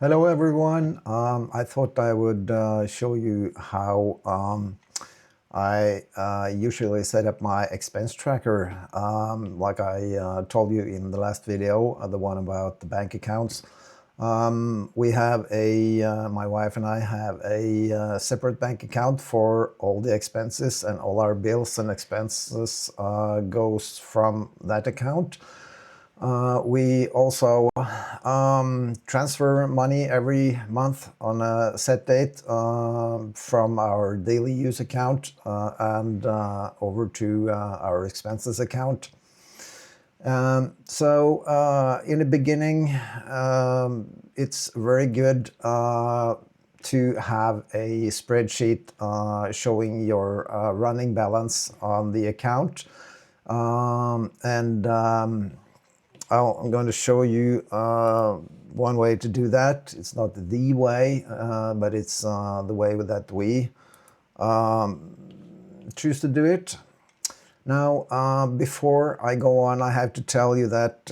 Hello everyone. I thought I would show you how I usually set up my expense tracker. Like I told you in the last video, the one about the bank accounts. We have my wife and I have a separate bank account for all the expenses, and all our bills and expenses goes from that account. We also transfer money every month on a set date from our daily use account and over to our expenses account. So in the beginning, it's very good to have a spreadsheet showing your running balance on the account. I'm going to show you one way to do that. It's not the way, but it's the way that we choose to do it. Now, before I go on, I have to tell you that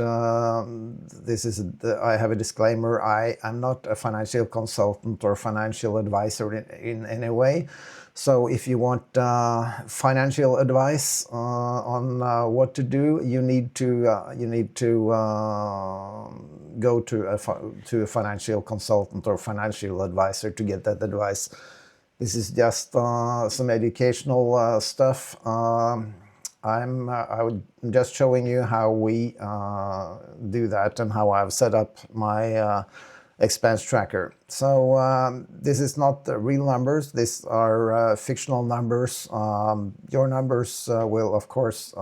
I have a disclaimer. I am not a financial consultant or financial advisor in any way. So if you want financial advice on what to do, you need to go to a financial consultant or financial advisor to get that advice. This is just some educational stuff. I'm just showing you how we do that and how I've set up my expense tracker. So this is not the real numbers. These are fictional numbers. Your numbers will, of course,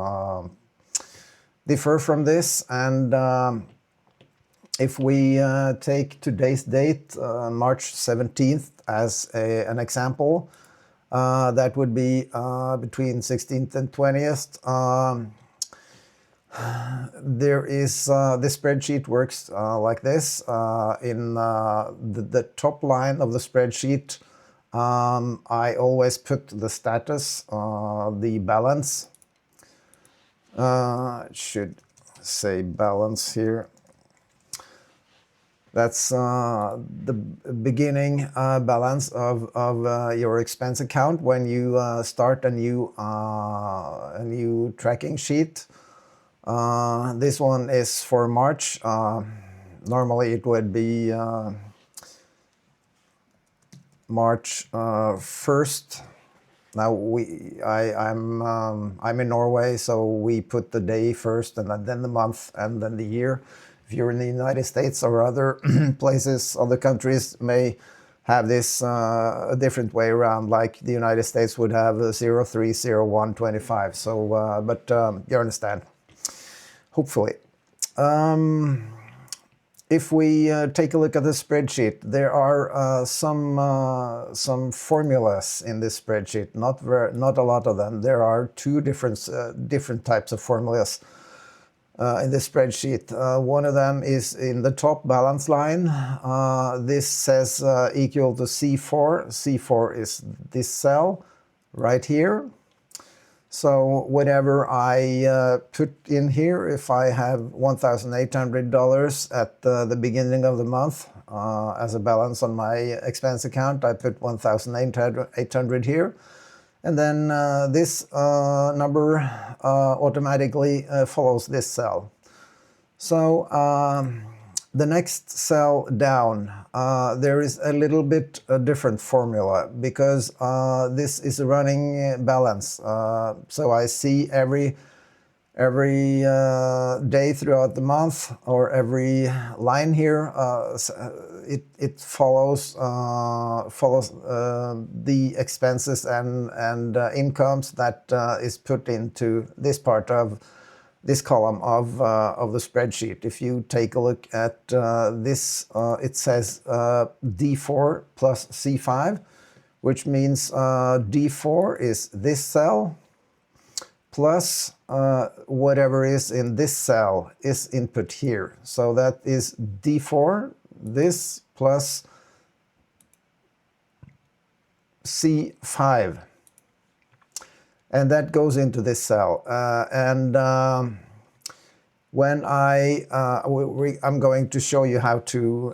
differ from this. And if we take today's date, March 17th, as an example, that would be between 16th and 20th. There is the spreadsheet works like this. In the top line of the spreadsheet, I always put the status, the balance. It should say balance here. That's the beginning balance of your expense account when you start a new tracking sheet. This one is for March. Normally it would be March 1st. Now I'm in Norway, so we put the day first, and then the month, and then the year. If you're in the United States or other places, other countries may have this a different way around, like the United States would have 03/01/25. So, but you understand, hopefully. If we take a look at the spreadsheet, there are some formulas in this spreadsheet. Not a lot of them. There are two different types of formulas in this spreadsheet. One of them is in the top balance line. This says equal to C4. C4 is this cell right here. So whatever I put in here, if I have $1,800 at the beginning of the month as a balance on my expense account, I put 1,800 here. And then this number automatically follows this cell. So the next cell down, there is a little bit a different formula, because this is a running balance. So I see every day throughout the month, or every line here, it follows the expenses and incomes that is put into this part of this column of the spreadsheet. If you take a look at this, it says D4 plus C5, which means D4 is this cell plus whatever is in this cell is input here. So that is D4, this, plus C5. And that goes into this cell. when I'm going to show you how to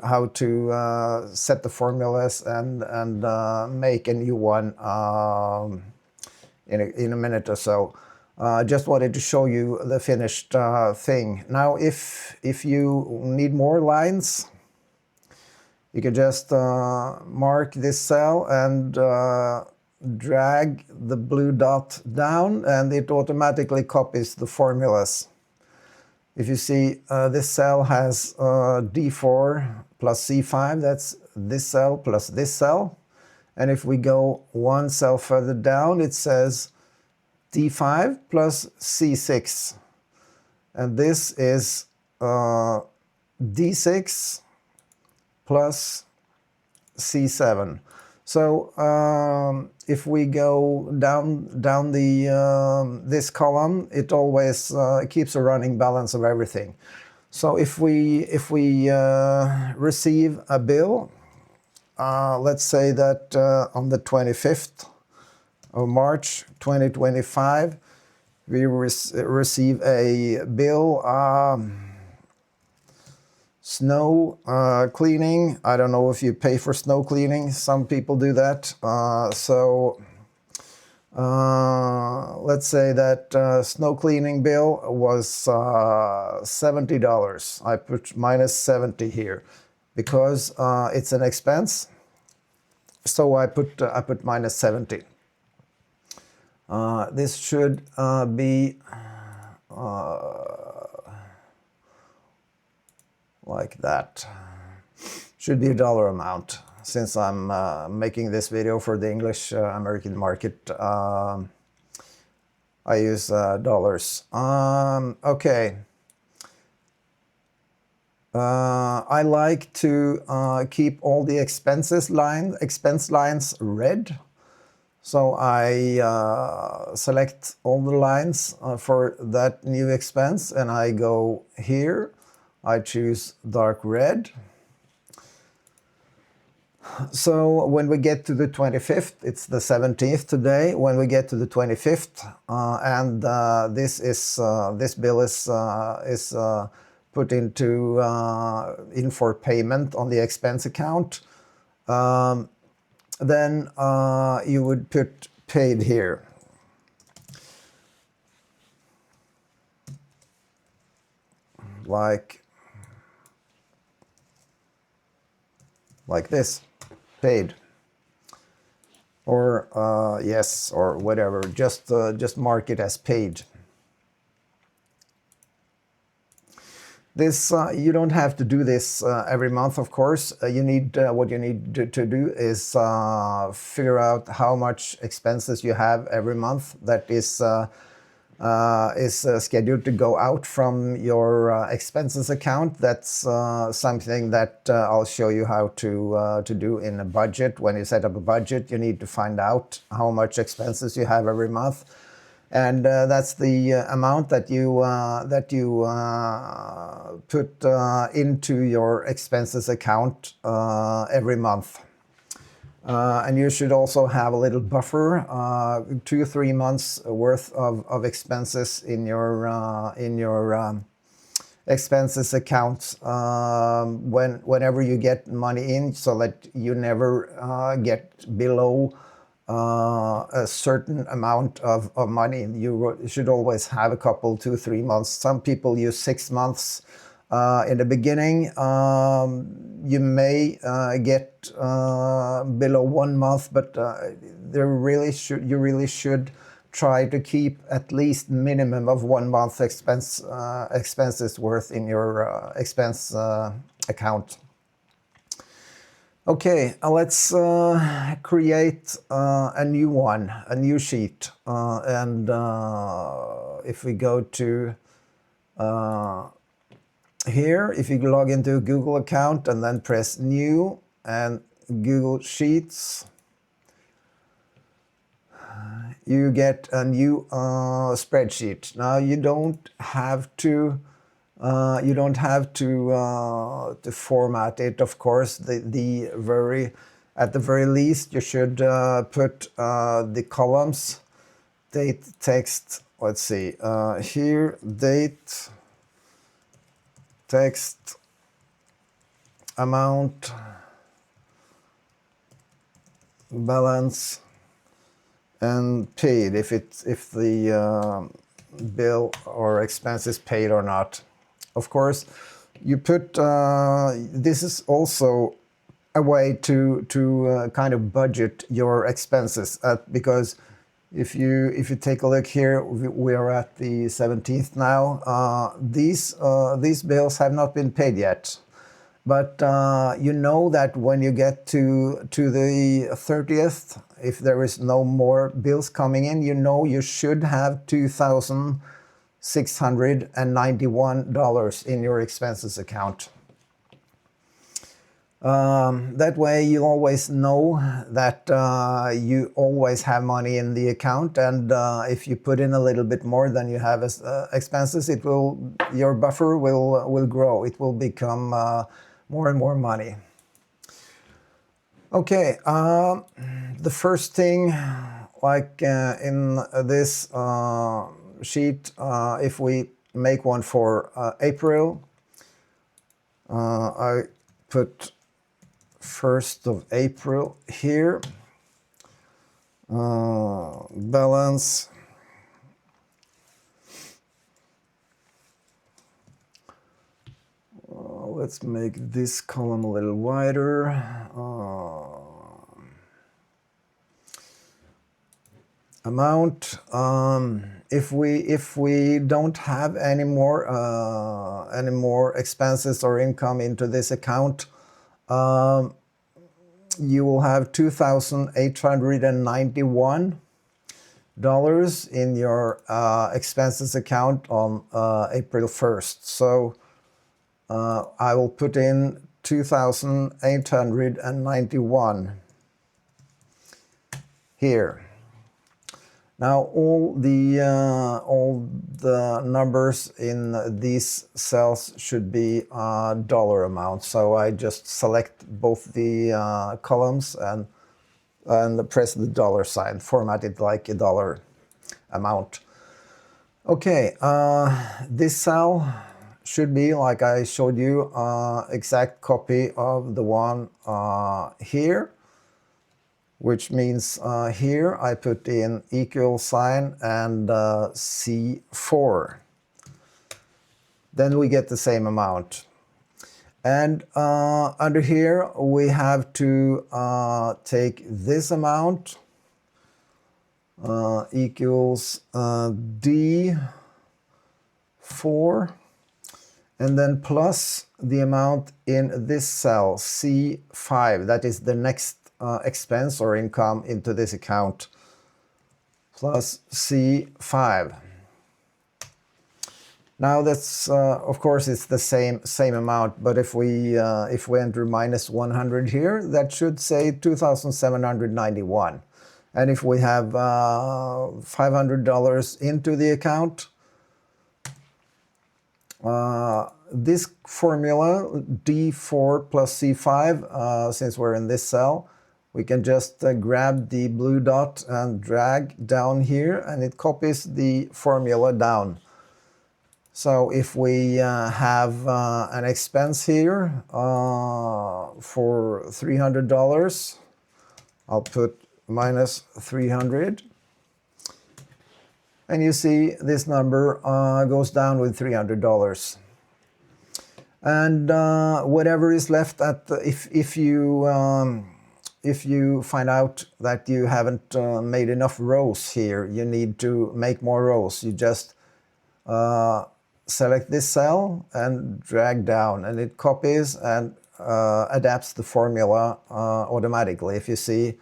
set the formulas and make a new one in a minute or so. Just wanted to show you the finished thing. Now, if you need more lines, you can just mark this cell and drag the blue dot down, and it automatically copies the formulas. If you see, this cell has D4 plus C5, that's this cell plus this cell. And if we go one cell further down, it says D5 plus C6. And this is D6 plus C7. So if we go down the this column, it always keeps a running balance of everything. So if we receive a bill, let's say that on the 25th of March 2025, we receive a bill. Snow cleaning. I don't know if you pay for snow cleaning. Some people do that. Let's say that snow cleaning bill was $70. I put minus 70 here because it's an expense. So I put minus 70. This should be like that. Should be a dollar amount. Since I'm making this video for the English American market, I use dollars. Okay. I like to keep all the expense lines red. So I select all the lines for that new expense, and I go here. I choose dark red. So when we get to the 25th, it's the 17th today. When we get to the 25th, and this bill is put into in for payment on the expense account, then you would put paid here. Like this, paid, or yes, or whatever. Just mark it as paid. This you don't have to do this every month, of course. What you need to do is figure out how much expenses you have every month that is scheduled to go out from your expenses account. That's something that I'll show you how to do in a budget. When you set up a budget, you need to find out how much expenses you have every month, and that's the amount that you put into your expenses account every month. And you should also have a little buffer, 2 or 3 months worth of expenses in your expenses accounts whenever you get money in, so that you never get below a certain amount of money. You should always have a couple, 2 or 3 months. Some people use 6 months. In the beginning, you may get below 1 month, but you really should try to keep at least minimum of 1 month expenses worth in your expense account. Okay, let's create a new one, a new sheet, and if we go to here, if you log into a Google account and then press New and Google Sheets, you get a new spreadsheet. Now you don't have to to format it. Of course, at the very least, you should put the columns, date, text. Let's see here, date. text amount balance and paid, if the bill or expense is paid or not. Of course, you put this is also a way to kind of budget your expenses, because if you take a look here, we are at the 17th now. These bills have not been paid yet, but you know that when you get to the 30th, if there is no more bills coming in, you know you should have $2,691 in your expenses account. That way you always know that you always have money in the account, and if you put in a little bit more than you have as expenses, your buffer will grow. It will become more and more money. Okay, the first thing, like in this sheet, if we make one for April, I put 1st of April here, balance, let's make this column a little wider, amount. If we don't have any more expenses or income into this account, you will have $2,891 in your expenses account on April 1st. So I will put in 2,891 here. Now all the numbers in these cells should be dollar amounts. So I just select both the columns and press the dollar sign, format it like a dollar amount. Okay, this cell should be, like I showed you, exact copy of the one here, which means here I put in equal sign and C4. Then we get the same amount. And under here we have to take this amount equals D4, and then plus the amount in this cell, C5, that is the next expense or income into this account, plus C5. Now that's of course it's the same amount, but if we enter minus 100 here, that should say 2,791. And if we have $500 into the account, this formula D4 plus C5, since we're in this cell, we can just grab the blue dot and drag down here, and it copies the formula down. So if we have an expense here for $300, I'll put minus 300. And you see this number goes down with $300. And whatever is left at the, if you find out that you haven't made enough rows here, you need to make more rows. You just select this cell and drag down, and it copies and adapts the formula automatically. If you see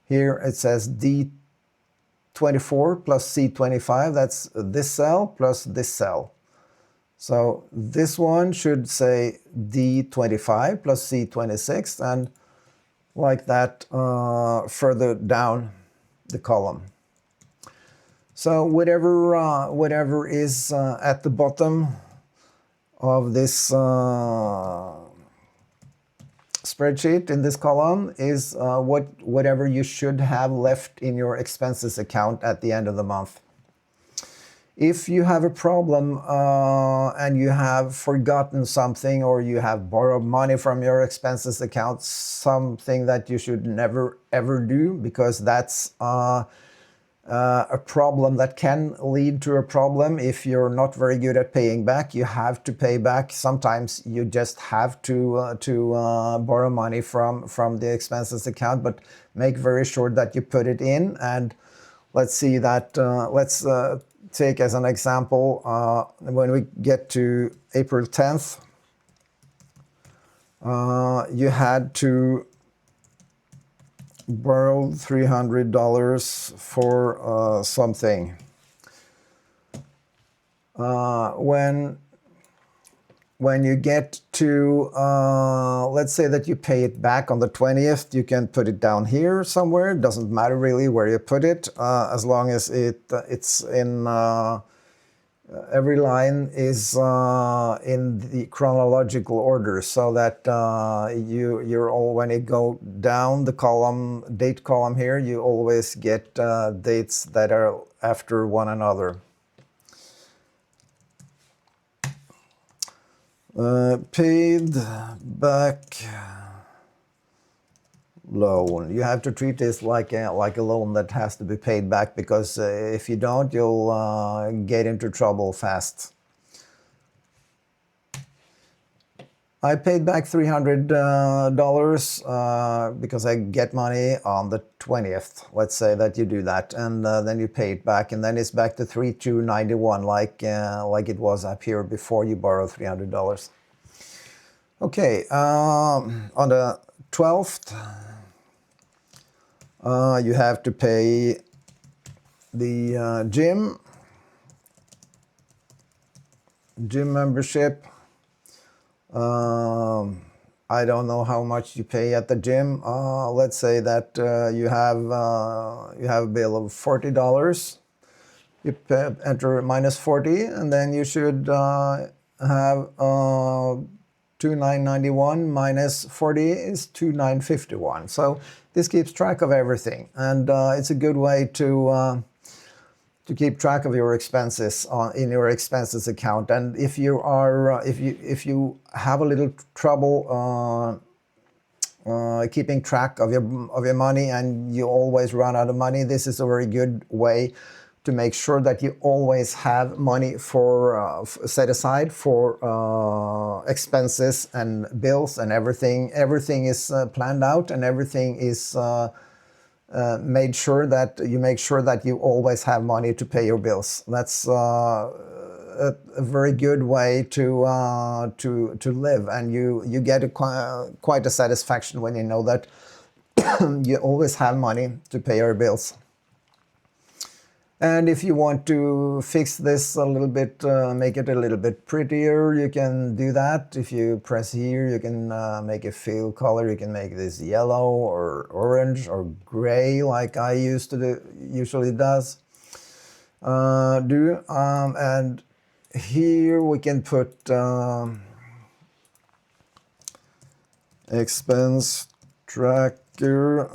here, it says D24 plus C25, that's this cell plus this cell. So this one should say D25 plus C26, and like that further down the column. So whatever is at the bottom of this spreadsheet in this column is whatever you should have left in your expenses account at the end of the month. If you have a problem and you have forgotten something, or you have borrowed money from your expenses account, something that you should never ever do, because that's a problem that can lead to a problem if you're not very good at paying back. You have to pay back. Sometimes you just have to borrow money from the expenses account, but make very sure that you put it in. And let's see that. Let's take as an example when we get to April 10th. You had to borrow $300 for something. When you get to, let's say that you pay it back on the 20th, you can put it down here somewhere. It doesn't matter really where you put it, as long as it's in, every line is in the chronological order, so that you're all, when you go down the column, date column here, you always get dates that are after one another. Paid back loan. You have to treat this like a loan that has to be paid back, because if you don't, you'll get into trouble fast. I paid back $300 because I get money on the 20th. Let's say that you do that, and then you pay it back, and then it's back to 3,291, like it was up here before you borrowed $300. Okay, on the 12th, you have to pay the gym membership. I don't know how much you pay at the gym. Let's say that you have a bill of $40. You enter minus 40, and then you should have 2,991 minus 40 is 2,951. So this keeps track of everything, and it's a good way to keep track of your expenses in your expenses account. And if you are if you have a little trouble keeping track of your money, and you always run out of money, this is a very good way to make sure that you always have money for set aside for expenses and bills and everything. Everything is planned out, and everything is make sure that you always have money to pay your bills. That's a very good way to live, and you get quite a satisfaction when you know that you always have money to pay your bills. And if you want to fix this a little bit, make it a little bit prettier, you can do that. If you press here, you can make a fill color. You can make this yellow or orange or gray, like I usually does. And here we can put expense tracker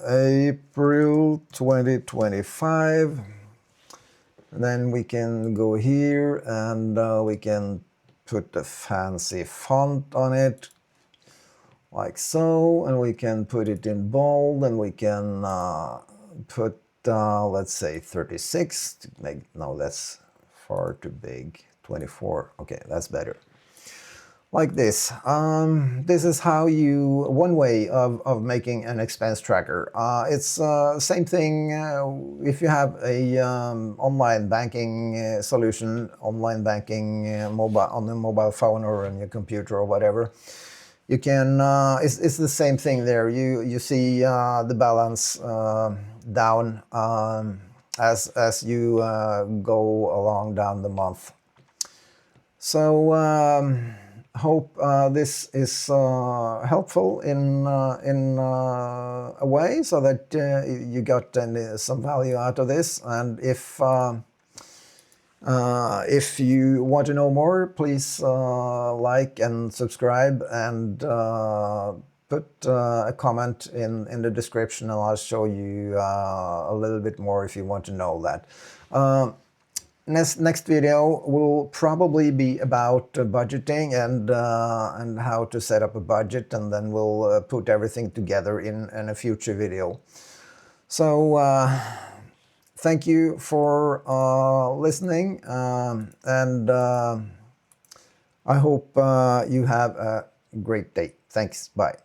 April 2025. Then we can go here, and we can put a fancy font on it, like so, and we can put it in bold, and we can put, let's say 36 to make, no, that's far too big, 24, okay, that's better. Like this. This is how one way of making an expense tracker. It's same thing if you have a online banking solution, online banking mobile, on the mobile phone or on your computer or whatever. You can, it's the same thing there. You see the balance down as you go along down the month. So hope this is helpful in a way, so that you got some value out of this. And if you want to know more, please like and subscribe, and put a comment in the description, and I'll show you a little bit more if you want to know that. next video will probably be about budgeting and how to set up a budget, and then we'll put everything together in a future video. So thank you for listening, and I hope you have a great day. Thanks. Bye.